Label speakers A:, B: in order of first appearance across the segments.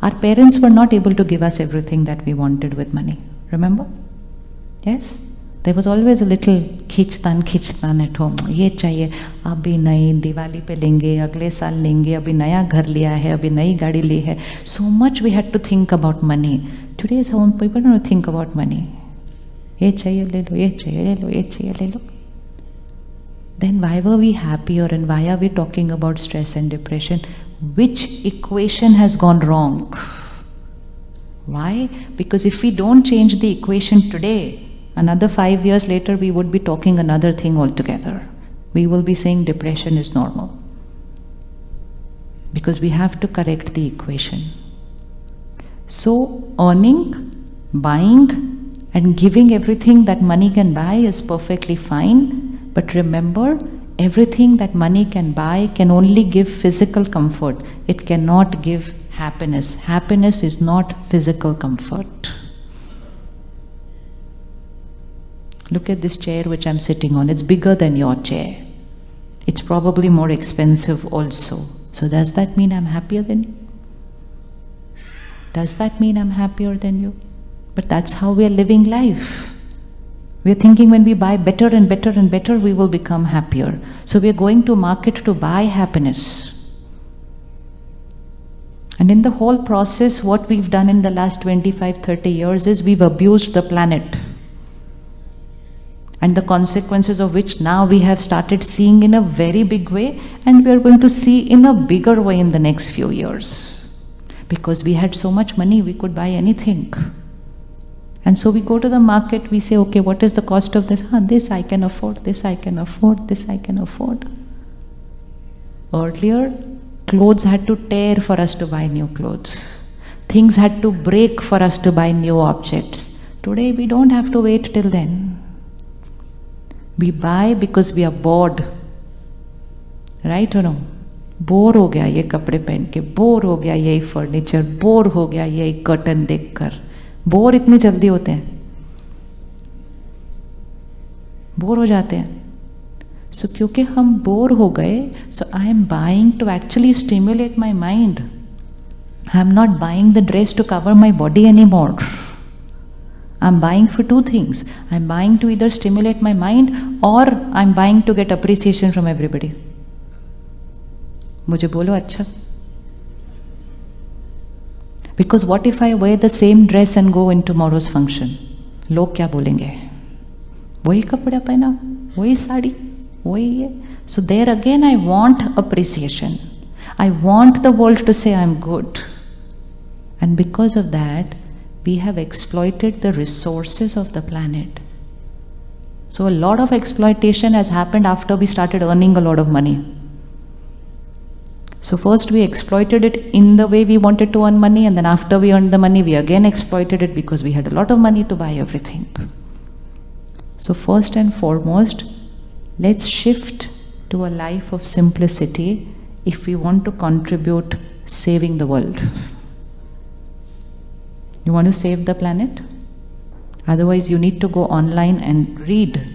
A: Our parents were not able to give us everything that we wanted with money. Remember? Yes? There was always a little खींचतान at home. ये चाहिए, अभी नई दिवाली पे लेंगे, अगले साल लेंगे, अभी नया घर लिया है, अभी नई गाड़ी ली है. So much we had to think about money. Today's home people don't think about money. ये चाहिए ले लो, ये चाहिए ले लो, ये चाहिए ले लो. Then why were we happier and why are we talking about stress and depression? Which equation has gone wrong? Why? Because if we don't change the equation today, another 5 years later we would be talking another thing altogether. We will be saying depression is normal. Because we have to correct the equation. So earning, buying and giving everything that money can buy is perfectly fine. But remember, everything that money can buy can only give physical comfort. It cannot give happiness. Happiness is not physical comfort. Look at this chair which I'm sitting on. It's bigger than your chair. It's probably more expensive also. So does that mean I'm happier than you? Does that mean I'm happier than you? But that's how we are living life. We are thinking when we buy better and better and better, we will become happier. So we are going to market to buy happiness. And in the whole process, what we've done in the last 25-30 years is we've abused the planet. And the consequences of which now we have started seeing in a very big way, and we are going to see in a bigger way in the next few years. Because we had so much money, we could buy anything. And so we go to the market, we say, okay, what is the cost of this? This I can afford, this I can afford, this I can afford. Earlier, clothes had to tear for us to buy new clothes. Things had to break for us to buy new objects. Today, we don't have to wait till then. We buy because we are bored. Right or no? Bore हो गया ये कपड़े पहन के, bore हो गया यही furniture, bore हो गया यही कर्टन देखकर. बोर इतने जल्दी होते हैं, बोर हो जाते हैं. सो क्योंकि हम बोर हो गए, so I am buying to actually stimulate my mind. I am not buying the dress to cover my body any more. I am buying for two things. I am buying to either stimulate my mind और I am buying to get appreciation from everybody. मुझे बोलो अच्छा. Because what if I wear the same dress and go in tomorrow's function? लोग क्या बोलेंगे? वही कपड़ा पहना, वही साड़ी, वही ये. So there again I want appreciation. I want the world to say I'm good. And because of that, we have exploited the resources of the planet. So a lot of exploitation has happened after we started earning a lot of money. So first we exploited it in the way we wanted to earn money, and then after we earned the money, we again exploited it because we had a lot of money to buy everything. So first and foremost, let's shift to a life of simplicity if we want to contribute saving the world. You want to save the planet? Otherwise you need to go online and read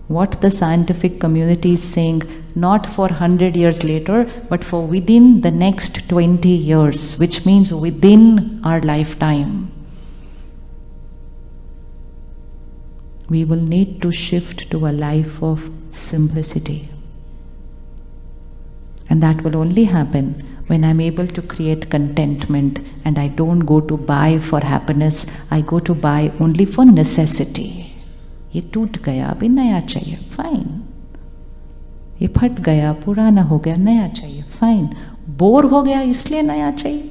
A: what the scientific community is saying, not for 100 years later, but for within the next 20 years, which means within our lifetime. We will need to shift to a life of simplicity. And that will only happen when I'm able to create contentment and I don't go to buy for happiness, I go to buy only for necessity. ये टूट गया, अभी नया चाहिए, fine. ये फट गया, पुराना हो गया, नया चाहिए, फाइन. बोर हो गया इसलिए नया चाहिए,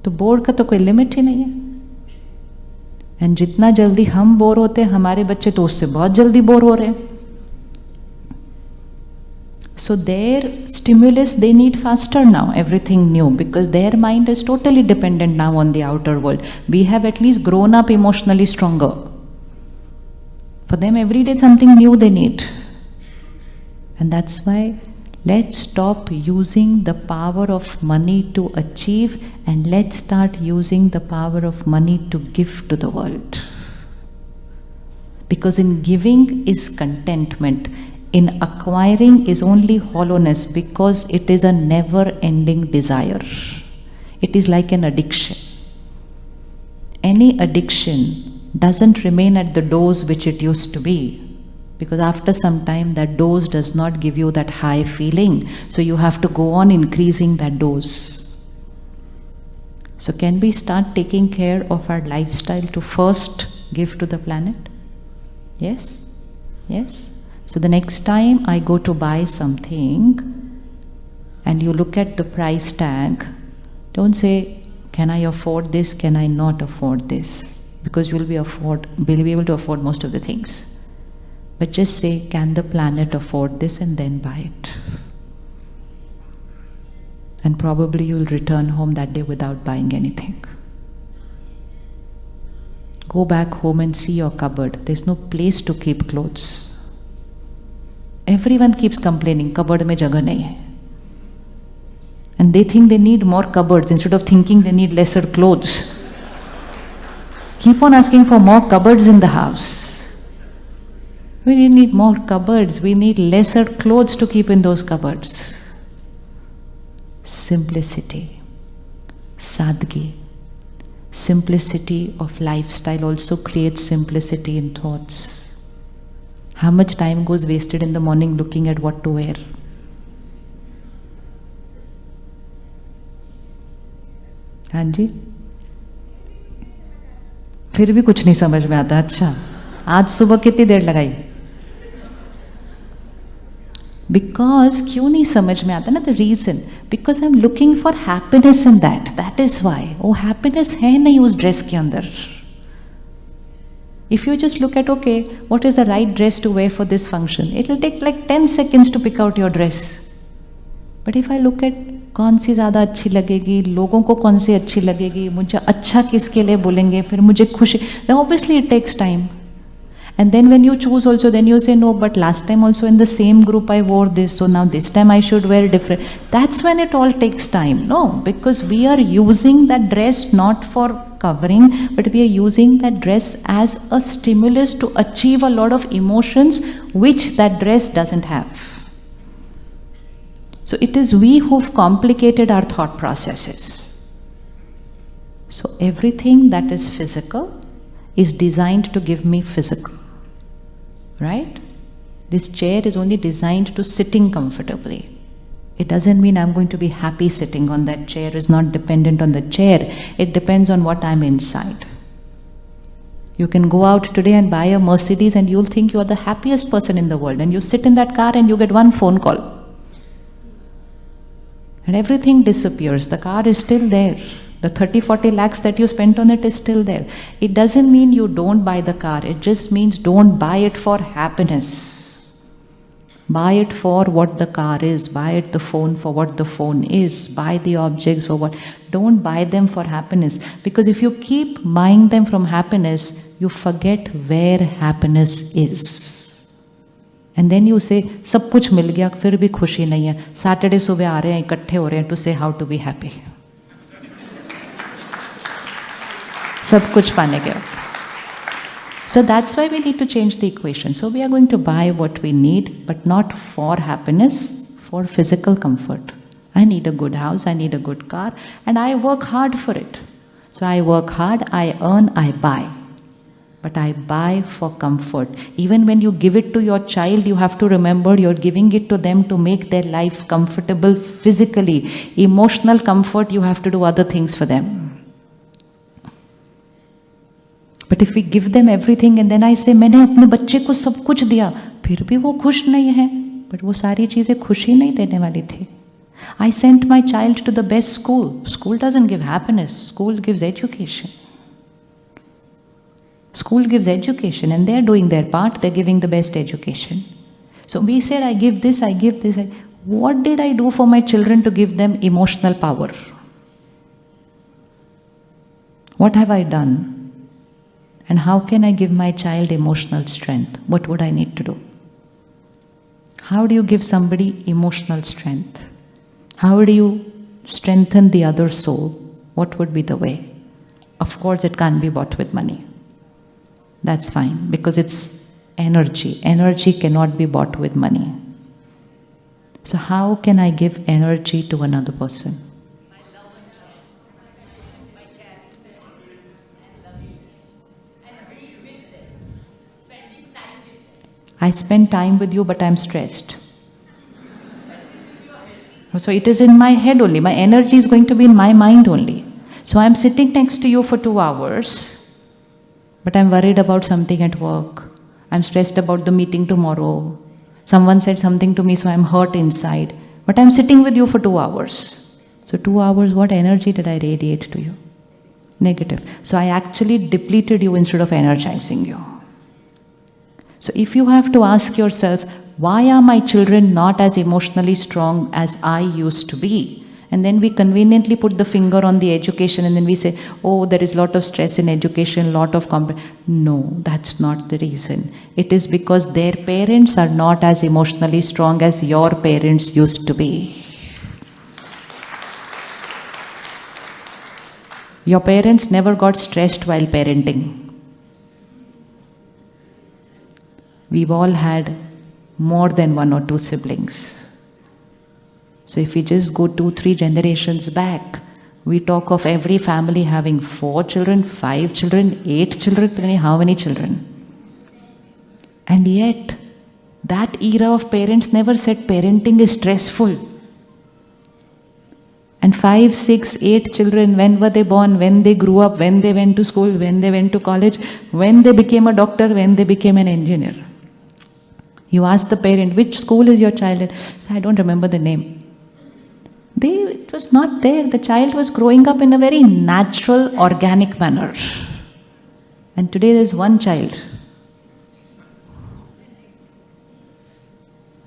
A: तो बोर का तो कोई लिमिट ही नहीं है. एंड जितना जल्दी हम बोर होते हैं, हमारे बच्चे तो उससे बहुत जल्दी बोर हो रहे हैं. So their stimulus they need faster now, everything new, because their mind is totally dependent now on the outer world. We have at least grown up emotionally stronger. For them, every day something new they need. And that's why let's stop using the power of money to achieve and let's start using the power of money to give to the world. Because in giving is contentment. In acquiring is only hollowness, because it is a never-ending desire. It is like an addiction. Any addiction doesn't remain at the dose which it used to be, because after some time that dose does not give you that high feeling, so you have to go on increasing that dose. So can we start taking care of our lifestyle to first give to the planet? Yes? Yes? So the next time I go to buy something and you look at the price tag, don't say, can I afford this, can I not afford this? Because you'll be able to afford most of the things. But just say, can the planet afford this, and then buy it. And probably you'll return home that day without buying anything. Go back home and see your cupboard. There's no place to keep clothes. Everyone keeps complaining, cupboard mein jagah nahi hai. And they think they need more cupboards instead of thinking they need lesser clothes. Keep on asking for more cupboards in the house. We didn't need more cupboards, we need lesser clothes to keep in those cupboards. Simplicity, sadgi. Simplicity of lifestyle also creates simplicity in thoughts. How much time goes wasted in the morning looking at what to wear? हाँ जी, फिर भी कुछ नहीं समझ में आता. अच्छा, आज सुबह कितनी देर लगाई? Because क्यों नहीं समझ में आता ना? The reason, because I'm looking for happiness in that. That is why. वो happiness है नहीं उस dress के अंदर. If you just look at, okay, what is the right dress to wear for this function? It will take like 10 seconds to pick out your dress. But if I look at कौन सी ज़्यादा अच्छी लगेगी, लोगों को कौन सी अच्छी लगेगी, मुझे अच्छा किसके लिए बोलेंगे, फिर मुझे खुशी, then obviously it takes time. And then when you choose also, then you say, no, but last time also in the same group I wore this, so now this time I should wear different. That's when it all takes time. No, because we are using that dress not for covering, but we are using that dress as a stimulus to achieve a lot of emotions which that dress doesn't have. So it is we who've complicated our thought processes. So everything that is physical is designed to give me physical, right? This chair is only designed to sitting comfortably. It doesn't mean I'm going to be happy sitting on that chair. It's not dependent on the chair. It depends on what I'm inside. You can go out today and buy a Mercedes and you'll think you are the happiest person in the world, and you sit in that car and you get one phone call. And everything disappears. The car is still there. The 30-40 lakhs that you spent on it is still there. It doesn't mean you don't buy the car. It just means don't buy it for happiness. Buy it for what the car is. Buy it the phone for what the phone is. Buy the objects for what. Don't buy them for happiness. Because if you keep buying them from happiness, you forget where happiness is. And then you say, सब कुछ मिल गया फिर भी खुशी नहीं है. Saturday सुबह आ रहे हैं, इकट्ठे हो रहे हैं to say how to be happy. सब कुछ पाने के बाद. So that's why we need to change the equation. So we are going to buy what we need, but not for happiness, for physical comfort. I need a good house, I need a good car, and I work hard for it. So I work hard, I earn, I buy. But I buy for comfort. Even when you give it to your child, you have to remember you're giving it to them to make their life comfortable physically. Emotional comfort, you have to do other things for them. But if we give them everything and then I say, मैंने अपने बच्चे को सब कुछ दिया, फिर भी वो खुश नहीं है, but वो सारी चीज़ें खुशी नहीं देने वाली थी. I sent my child to the best school. School doesn't give happiness. School gives education. School gives education and they're doing their part, they're giving the best education. So we said, I give this, I give this. What did I do for my children to give them emotional power? What have I done? And how can I give my child emotional strength? What would I need to do? How do you give somebody emotional strength? How do you strengthen the other soul? What would be the way? Of course, it can't be bought with money. That's fine, because it's energy. Energy cannot be bought with money. So how can I give energy to another person? I spend time with you, but I'm stressed. So it is in my head only. My energy is going to be in my mind only. So I'm sitting next to you for 2 hours, but I'm worried about something at work. I'm stressed about the meeting tomorrow. Someone said something to me, so I'm hurt inside. But I'm sitting with you for 2 hours. So 2 hours, what energy did I radiate to you? Negative. So I actually depleted you instead of energizing you. So if you have to ask yourself, why are my children not as emotionally strong as I used to be? And then we conveniently put the finger on the education and then we say, oh, there is a lot of stress in education, lot of No, that's not the reason. It is because their parents are not as emotionally strong as your parents used to be. Your parents never got stressed while parenting. We've all had more than 1 or 2 siblings. So if we just go 2-3 generations back, we talk of every family having 4 children, 5 children, 8 children, how many children? And yet, that era of parents never said parenting is stressful. And 5, 6, 8 children, when were they born, when they grew up, when they went to school, when they went to college, when they became a doctor, when they became an engineer. You ask the parent, which school is your child in? I don't remember the name. It was not there. The child was growing up in a very natural, organic manner. And today there's one child.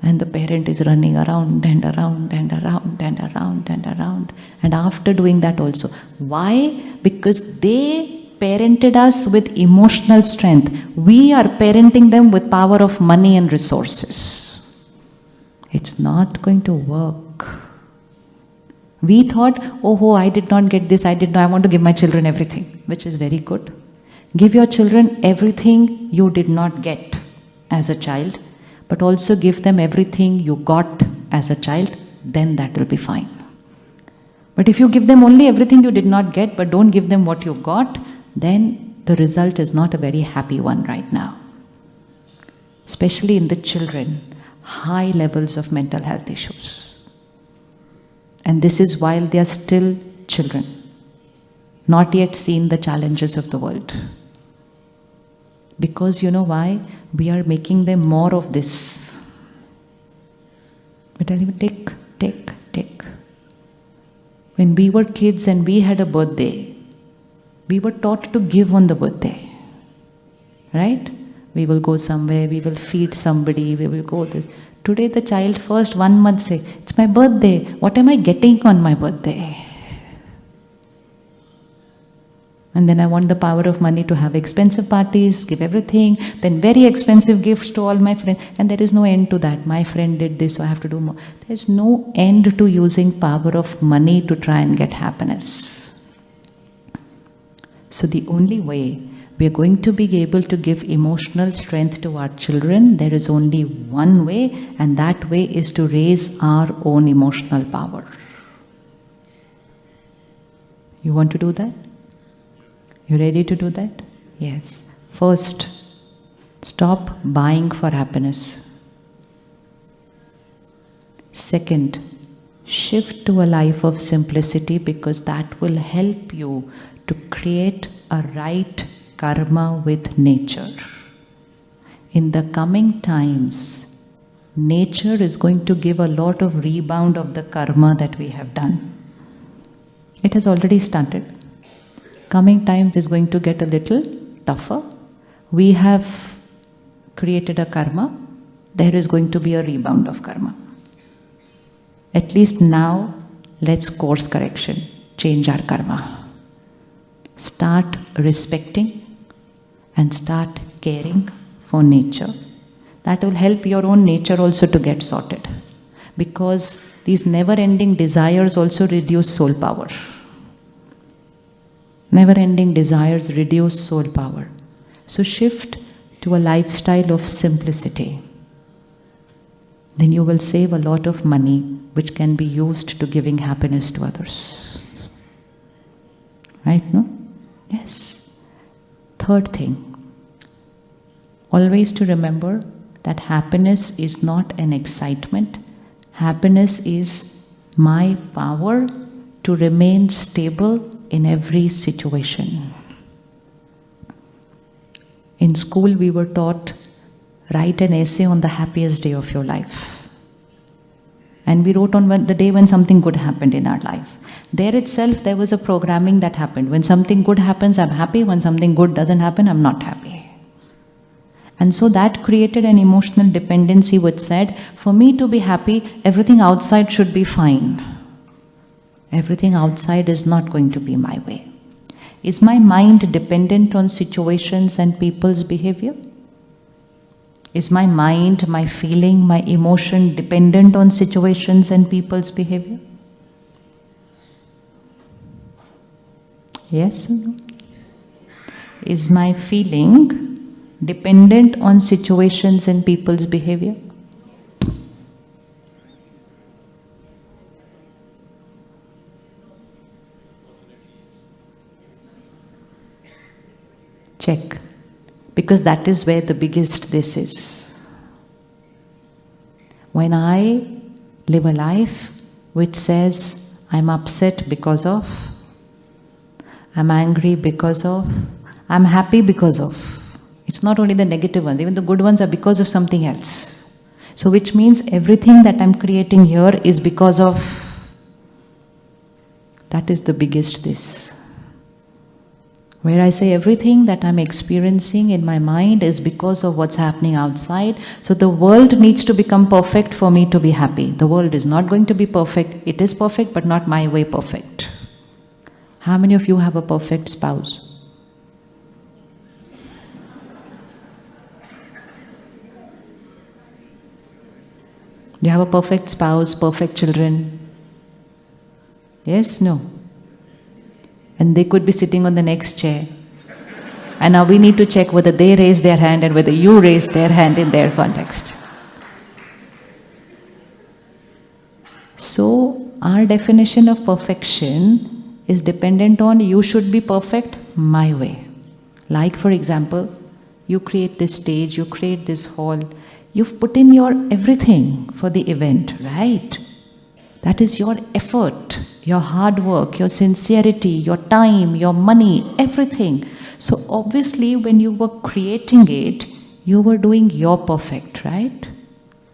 A: And the parent is running around and around and around and around and around. And after doing that also. Why? Because they parented us with emotional strength. We are parenting them with power of money and resources. It's not going to work. We thought, oh, I did not get this, I want to give my children everything, which is very good. Give your children everything you did not get as a child, but also give them everything you got as a child, then that will be fine. But if you give them only everything you did not get, but don't give them what you got, then the result is not a very happy one right now. Especially in the children, high levels of mental health issues. And this is while they are still children, not yet seen the challenges of the world. Because you know why? We are making them more of this. We tell them, take. When we were kids and we had a birthday, we were taught to give on the birthday. Right? We will go somewhere, we will feed somebody, we will go this. Today the child first 1 month say, it's my birthday, what am I getting on my birthday? And then I want the power of money to have expensive parties, give everything, then very expensive gifts to all my friends. And there is no end to that. My friend did this, so I have to do more. There's no end to using power of money to try and get happiness. So the only way we are going to be able to give emotional strength to our children, there is only one way, and that way is to raise our own emotional power. You want to do that? You ready to do that? Yes. First, stop buying for happiness. Second, shift to a life of simplicity, because that will help you to create a right karma with nature. In the coming times, nature is going to give a lot of rebound of the karma that we have done. It has already started. Coming times is going to get a little tougher. We have created a karma. There is going to be a rebound of karma. At least now, let's course correction, change our karma. Start respecting and start caring for nature. That will help your own nature also to get sorted. Because these never-ending desires also reduce soul power. Never-ending desires reduce soul power. So shift to a lifestyle of simplicity. Then you will save a lot of money, which can be used to giving happiness to others. Right, no? Yes. Third thing, always to remember that happiness is not an excitement. Happiness is my power to remain stable in every situation. In school, we were taught, write an essay on the happiest day of your life. And we wrote on the day when something good happened in our life. There itself, there was a programming that happened. When something good happens, I'm happy. When something good doesn't happen, I'm not happy. And so that created an emotional dependency which said, for me to be happy, everything outside should be fine. Everything outside is not going to be my way. Is my mind dependent on situations and people's behavior? Is my mind, my feeling, my emotion dependent on situations and people's behavior? Yes or no? Is my feeling dependent on situations and people's behavior? Check. Because that is where the biggest this is. When I live a life which says, I'm upset because of, I'm angry because of, I'm happy because of. It's not only the negative ones, even the good ones are because of something else. So which means everything that I'm creating here is because of, that is the biggest this. Where I say everything that I'm experiencing in my mind is because of what's happening outside. So the world needs to become perfect for me to be happy. The world is not going to be perfect. It is perfect, but not my way perfect. How many of you have a perfect spouse? You have a perfect spouse, perfect children? Yes, no? And they could be sitting on the next chair. And now we need to check whether they raise their hand and whether you raise their hand in their context. So, our definition of perfection is dependent on you should be perfect my way. Like, for example, you create this stage, you create this hall, you've put in your everything for the event, right? That is your effort, your hard work, your sincerity, your time, your money, everything. So obviously when you were creating it, you were doing your perfect, right?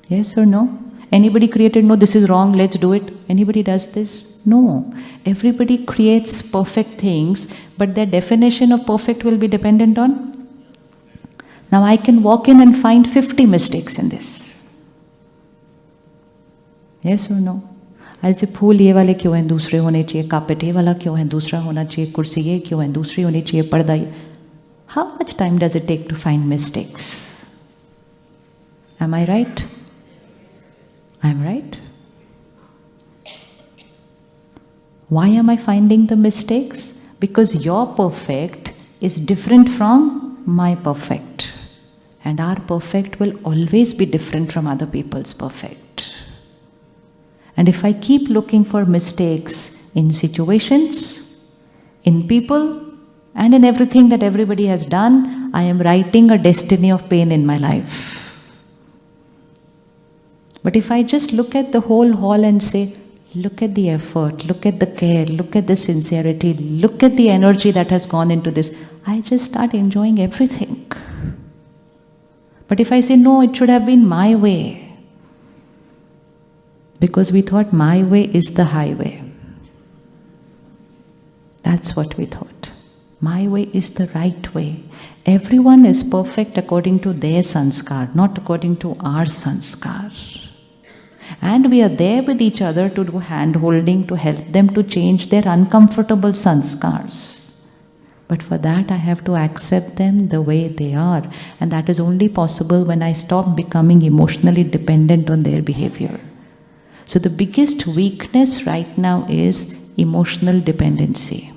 A: Yes or no? Anybody created, no, this is wrong, let's do it. Anybody does this? No. Everybody creates perfect things, but their definition of perfect will be dependent on. Now I can walk in and find 50 mistakes in this. Yes or no? ऐसे फूल ये वाले क्यों हैं, दूसरे होने चाहिए, carpet ये वाला क्यों है, दूसरा होना चाहिए, कुर्सी ये क्यों है, दूसरी होनी चाहिए, पर्दा ये. How much time does it take to find mistakes? Am I right? I'm right? Why am I finding the mistakes? Because your perfect is different from my perfect. And our perfect will always be different from other people's perfect. And if I keep looking for mistakes in situations, in people, and in everything that everybody has done, I am writing a destiny of pain in my life. But if I just look at the whole hall and say, look at the effort, look at the care, look at the sincerity, look at the energy that has gone into this, I just start enjoying everything. But if I say, no, it should have been my way, because we thought my way is the highway. That's what we thought. My way is the right way. Everyone is perfect according to their sanskar, not according to our sanskar. And we are there with each other to do hand-holding, to help them to change their uncomfortable sanskars. But for that I have to accept them the way they are. And that is only possible when I stop becoming emotionally dependent on their behavior. So the biggest weakness right now is emotional dependency.